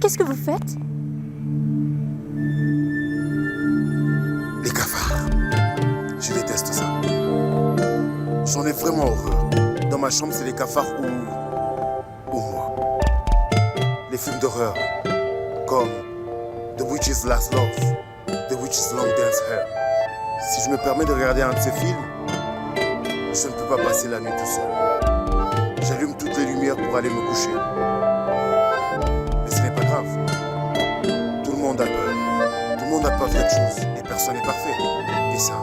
Qu'est-ce que vous faites? Les cafards. Je déteste ça. J'en ai vraiment horreur. Dans ma chambre, c'est les cafards ou moi. Les films d'horreur, comme The Witch's Last Love, The Witch's Long Dance Hair. Si je me permets de regarder un de ces films, je ne peux pas passer la nuit tout seul. J'allume toutes les lumières pour aller me coucher. Mais ce n'est pas grave. Tout le monde a peur. Tout le monde a peur de quelque chose. Et personne n'est parfait. Et ça,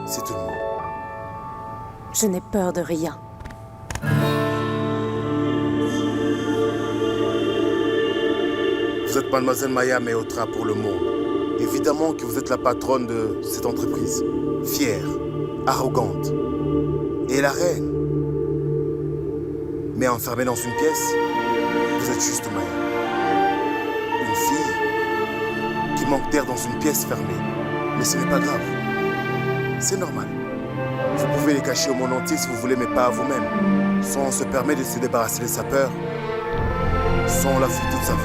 c'est tout le monde. Je n'ai peur de rien. Vous êtes Mademoiselle Maya Meotra pour le monde. Évidemment que vous êtes la patronne de cette entreprise. Fière, arrogante. Et la reine. Mais enfermée dans une pièce, vous êtes juste Maya. Une fille qui manque d'air dans une pièce fermée. Mais ce n'est pas grave. C'est normal. Vous pouvez les cacher au monde entier si vous voulez, mais pas à vous-même. Soit on se permet de se débarrasser de sa peur, soit on la fuit toute sa vie.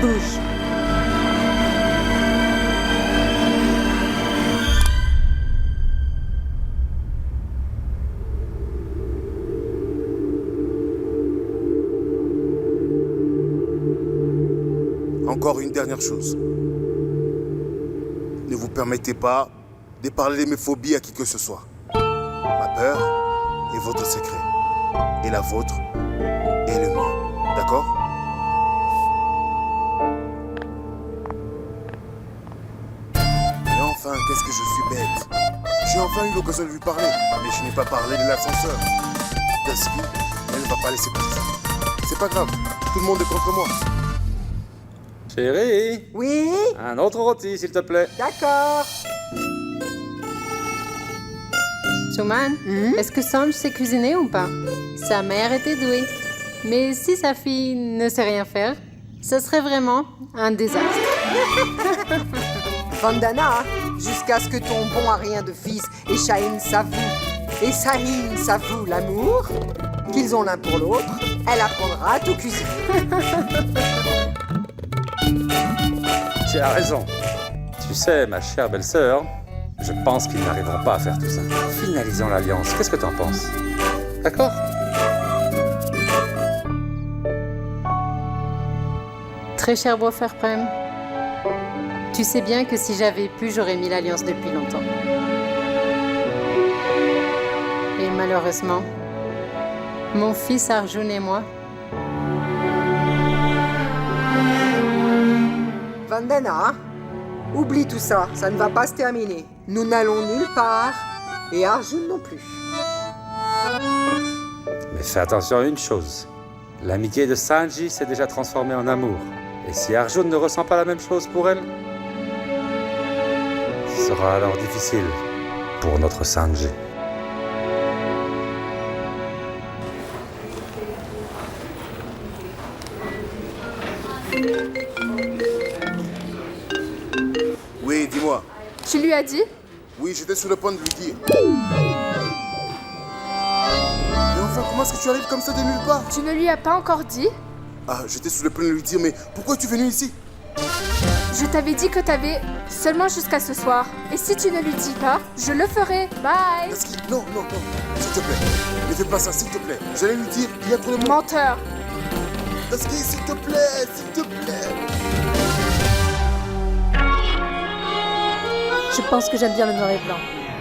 Bouge. Encore une dernière chose. Ne vous permettez pas de parler de mes phobies à qui que ce soit. Ma peur est votre secret. Et la vôtre est le mien. D'accord? Et enfin, qu'est-ce que je suis bête. J'ai enfin eu l'occasion de lui parler, mais je n'ai pas parlé de l'ascenseur. Dusky, elle ne va pas laisser passer. C'est pas grave, tout le monde est contre moi. Chérie, Oui, un autre rôti, s'il te plaît. d'accord. Souman, est-ce que Sanj sait cuisiner ou pas? Sa mère était douée. Mais si sa fille ne sait rien faire, ce serait vraiment un désastre. Vandana, jusqu'à ce que ton bon à rien de fils et Shaheen s'avouent l'amour qu'ils ont l'un pour l'autre, elle apprendra à tout cuisiner. Tu as raison. Tu sais, ma chère belle-sœur, je pense qu'ils n'arriveront pas à faire tout ça. Finalisons l'alliance. Qu'est-ce que t'en penses? D'accord? Très cher beau-frère Prem, tu sais bien que si j'avais pu, j'aurais mis l'alliance depuis longtemps. Et malheureusement, mon fils Arjun et moi, Vandana, oublie tout ça, ça ne va pas se terminer. Nous n'allons nulle part, et Arjun non plus. Mais fais attention à une chose. L'amitié de Sanji s'est déjà transformée en amour. Et si Arjun ne ressent pas la même chose pour elle, ce sera alors difficile pour notre Sanji. Oui, dis-moi. Tu lui as dit? Oui, j'étais sur le point de lui dire. Mais enfin, comment est-ce que tu arrives comme ça de nulle part? Tu ne lui as pas encore dit? Ah, j'étais sur le point de lui dire, mais pourquoi es-tu venu ici? Je t'avais dit que t'avais seulement jusqu'à ce soir. Et si tu ne lui dis pas, je le ferai. Bye. Dusky, non, non, non, s'il te plaît. Ne fais pas ça, s'il te plaît. J'allais lui dire, il y a trop de monde. Menteur. Dusky, s'il te plaît, s'il te plaît. Je pense que j'aime bien le noir et blanc.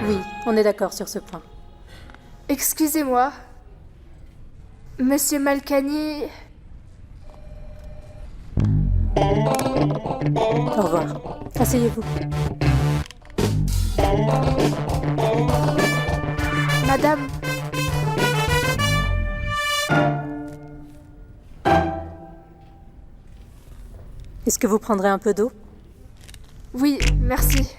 Oui, on est d'accord sur ce point. Excusez-moi. Monsieur Malkani... Au revoir. Asseyez-vous. Madame... Est-ce que vous prendrez un peu d'eau? Oui, merci.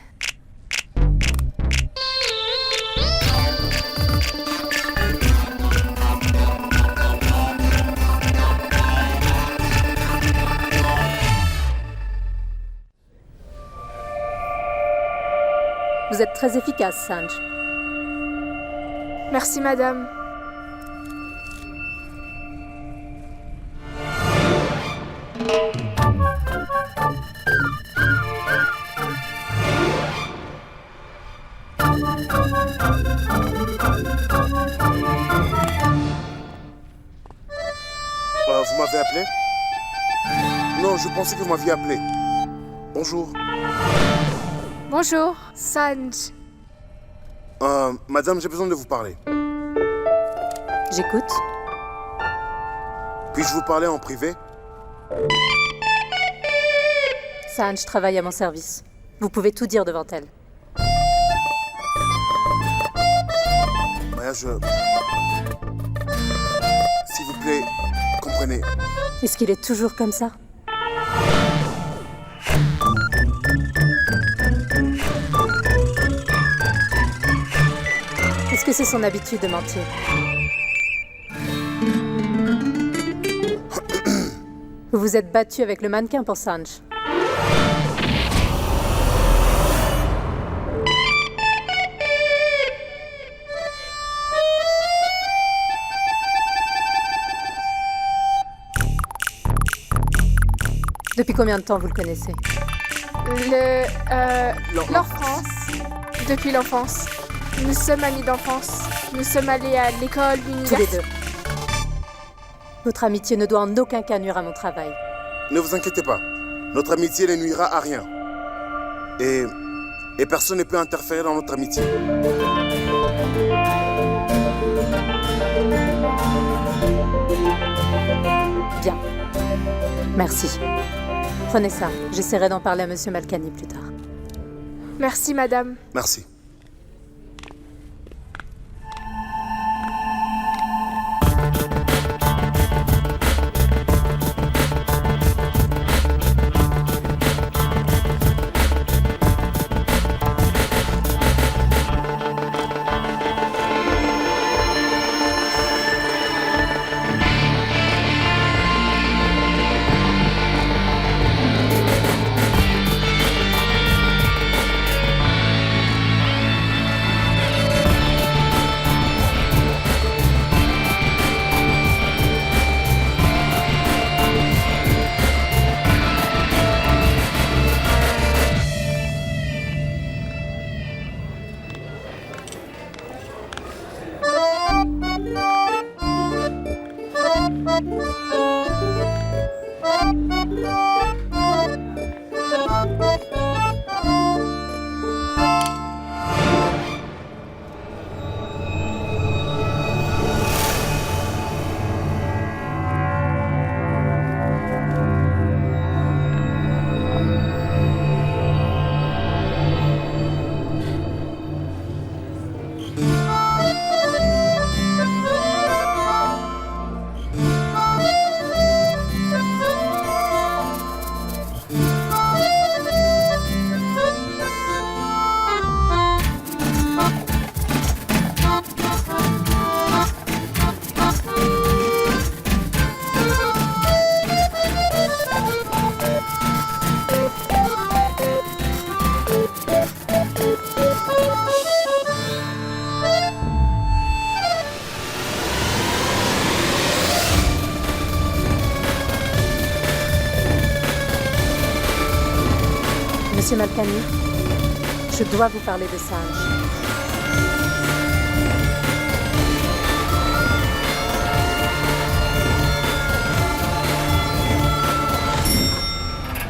Vous êtes très efficace, Sanj. Merci, madame. Vous m'avez appelé? Non, je pensais que vous m'aviez appelé. Bonjour. Bonjour, Sanj. Madame, j'ai besoin de vous parler. J'écoute. Puis-je vous parler en privé? Sanj travaille à mon service. Vous pouvez tout dire devant elle. Maya, s'il vous plaît, comprenez. Est-ce qu'il est toujours comme ça? Est-ce que c'est son habitude de mentir? Vous vous êtes battu avec le mannequin pour Sanj. Depuis combien de temps vous le connaissez? L'enfance. Depuis l'enfance. Nous sommes amis d'enfance. Nous sommes allés à l'école, Tous les l'université. deux. Notre amitié ne doit en aucun cas nuire à mon travail. Ne vous inquiétez pas. Notre amitié ne nuira à rien. Et personne ne peut interférer dans notre amitié. Bien. Merci. Prenez ça. J'essaierai d'en parler à Monsieur Malkani plus tard. Merci, madame. Merci. Monsieur Malkani, je dois vous parler de Sanj.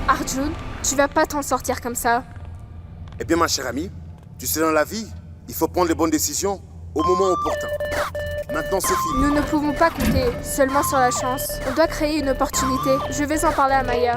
Arjun, tu vas pas t'en sortir comme ça. Eh bien, ma chère amie, tu sais, dans la vie, il faut prendre les bonnes décisions au moment opportun. Maintenant, c'est fini. Nous ne pouvons pas compter seulement sur la chance. On doit créer une opportunité. Je vais en parler à Maya.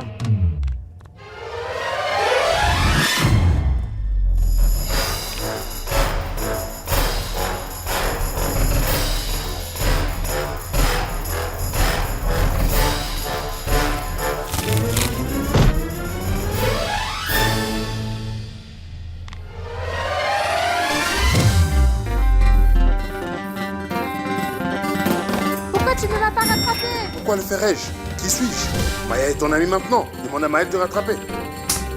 Pourquoi tu ne m'as pas rattrapé? Pourquoi le ferais-je? Qui suis-je? Maya est ton ami maintenant. Demande à Maya de te rattraper.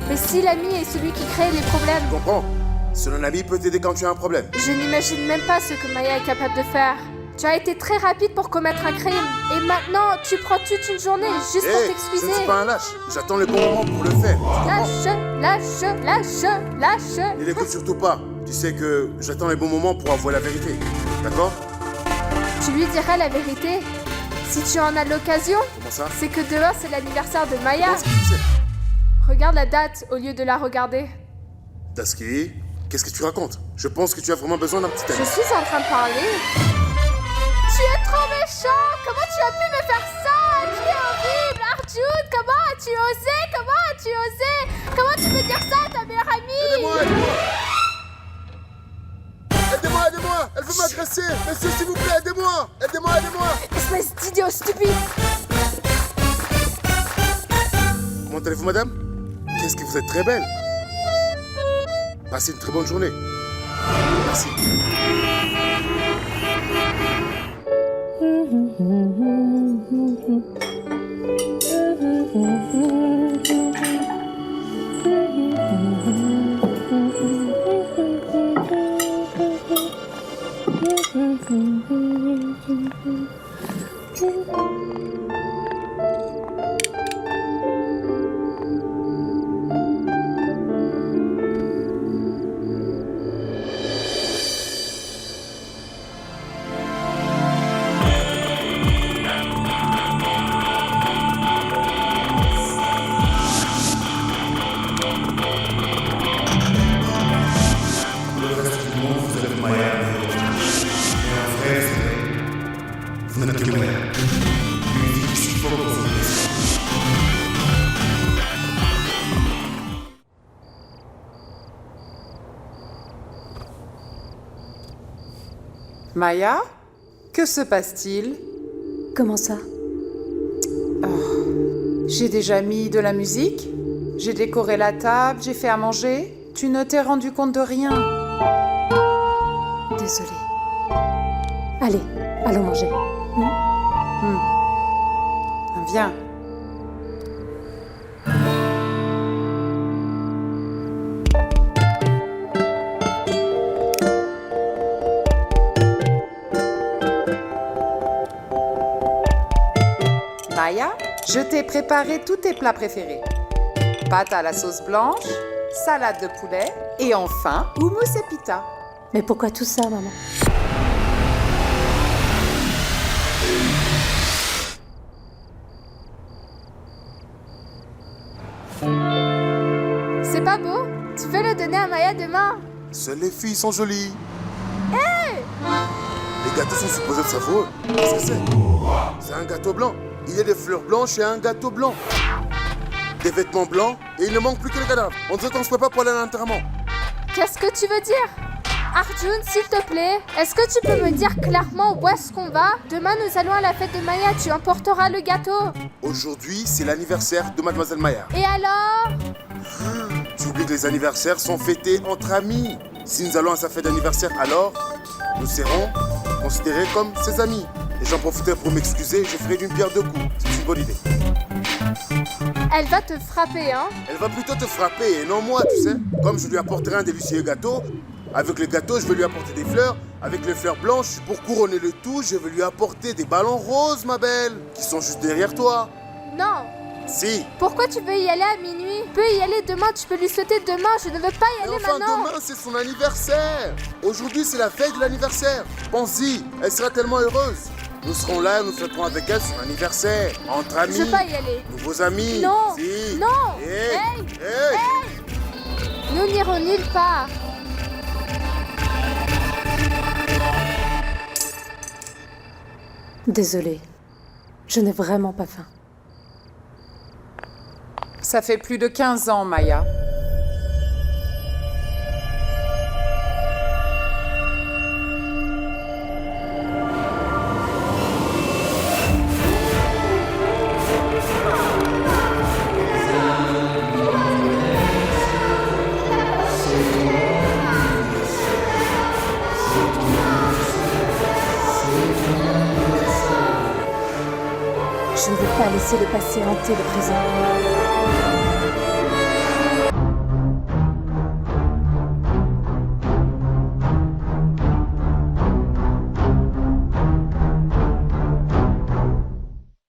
Mais si l'ami est celui qui crée les problèmes, Tu comprends? Seul un ami peut t'aider quand tu as un problème. je n'imagine même pas ce que Maya est capable de faire. Tu as été très rapide pour commettre un crime. Et maintenant, tu prends toute une journée juste pour Je ne t'excuser. suis pas un lâche. J'attends le bon moment pour le faire. Tu comprends? Lâche. Ne l'écoute surtout pas. Tu sais que j'attends les bons moments pour avouer la vérité. D'accord? Tu lui diras la vérité. Si tu en as l'occasion, Comment ça? c'est que demain c'est l'anniversaire de Maya. Comment est-ce que tu sais? Regarde la date au lieu de la regarder. Daski, qu'est-ce que tu racontes? Je pense que tu as vraiment besoin d'un petit Je ami. suis en train de parler. Tu es trop méchant! Comment tu as pu me faire ça? Tu es horrible! Arjun, comment as-tu osé? Comment as-tu osé? Comment tu peux dire ça à ta meilleure amie? Aidez-moi, aidez-moi! Aidez-moi, aidez-moi! Elle veut m'agresser! Monsieur, s'il vous plaît, aidez-moi! Aidez-moi, aidez-moi! Espèce d'idiot stupide! Comment allez-vous, madame? Qu'est-ce que vous êtes très belle! Passez une très bonne journée. Merci. Vous n'êtes que moi. Une vie qui suffoque dans une maison. Maya, que se passe-t-il? Comment ça? J'ai déjà mis de la musique, j'ai décoré la table, j'ai fait à manger. Tu ne t'es rendu compte de rien. Désolée. Allez, allons manger. Viens. Maya, je t'ai préparé tous tes plats préférés. Pâte à la sauce blanche, salade de poulet et enfin hummus et pita. Mais pourquoi tout ça, maman? C'est pas beau? Tu peux le donner à Maya demain? Seules les filles sont jolies. Les gâteaux sont supposés être savoureux. Qu'est-ce que c'est? C'est un gâteau blanc. Il y a des fleurs blanches et un gâteau blanc. Des vêtements blancs et il ne manque plus que le cadavre. On dirait qu'on se prépare pour aller à l'enterrement. Qu'est-ce que tu veux dire? Arjun, s'il te plaît, est-ce que tu peux me dire clairement où est-ce qu'on va? Demain, nous allons à la fête de Maya, tu emporteras le gâteau. Aujourd'hui, c'est l'anniversaire de Mademoiselle Maya. Et alors? Tu oublies que les anniversaires sont fêtés entre amis. Si nous allons à sa fête d'anniversaire, alors nous serons considérés comme ses amis. Et j'en profiterai pour m'excuser, je ferai d'une pierre deux coups. C'est une bonne idée. Elle va te frapper, hein? Elle va plutôt te frapper et non moi, tu sais. Comme je lui apporterai un délicieux gâteau, avec le gâteau, je vais lui apporter des fleurs. Avec les fleurs blanches, pour couronner le tout, je vais lui apporter des ballons roses, ma belle, qui sont juste derrière toi. Non. Si. Pourquoi tu veux y aller à minuit? Tu peux y aller demain, tu peux lui souhaiter demain. Je ne veux pas y Mais aller enfin, maintenant. demain, c'est son anniversaire. Aujourd'hui, c'est la veille de l'anniversaire. Pense-y, elle sera tellement heureuse. Nous serons là, nous fêterons avec elle son anniversaire. Entre amis. Je veux pas y aller. Nouveaux amis. Non. Si. Non. Hey. Hey. Hey. Nous n'irons nulle part. Désolée. Je n'ai vraiment pas faim. Ça fait plus de 15 ans, Maya. Je ne veux pas laisser le passé hanter le présent.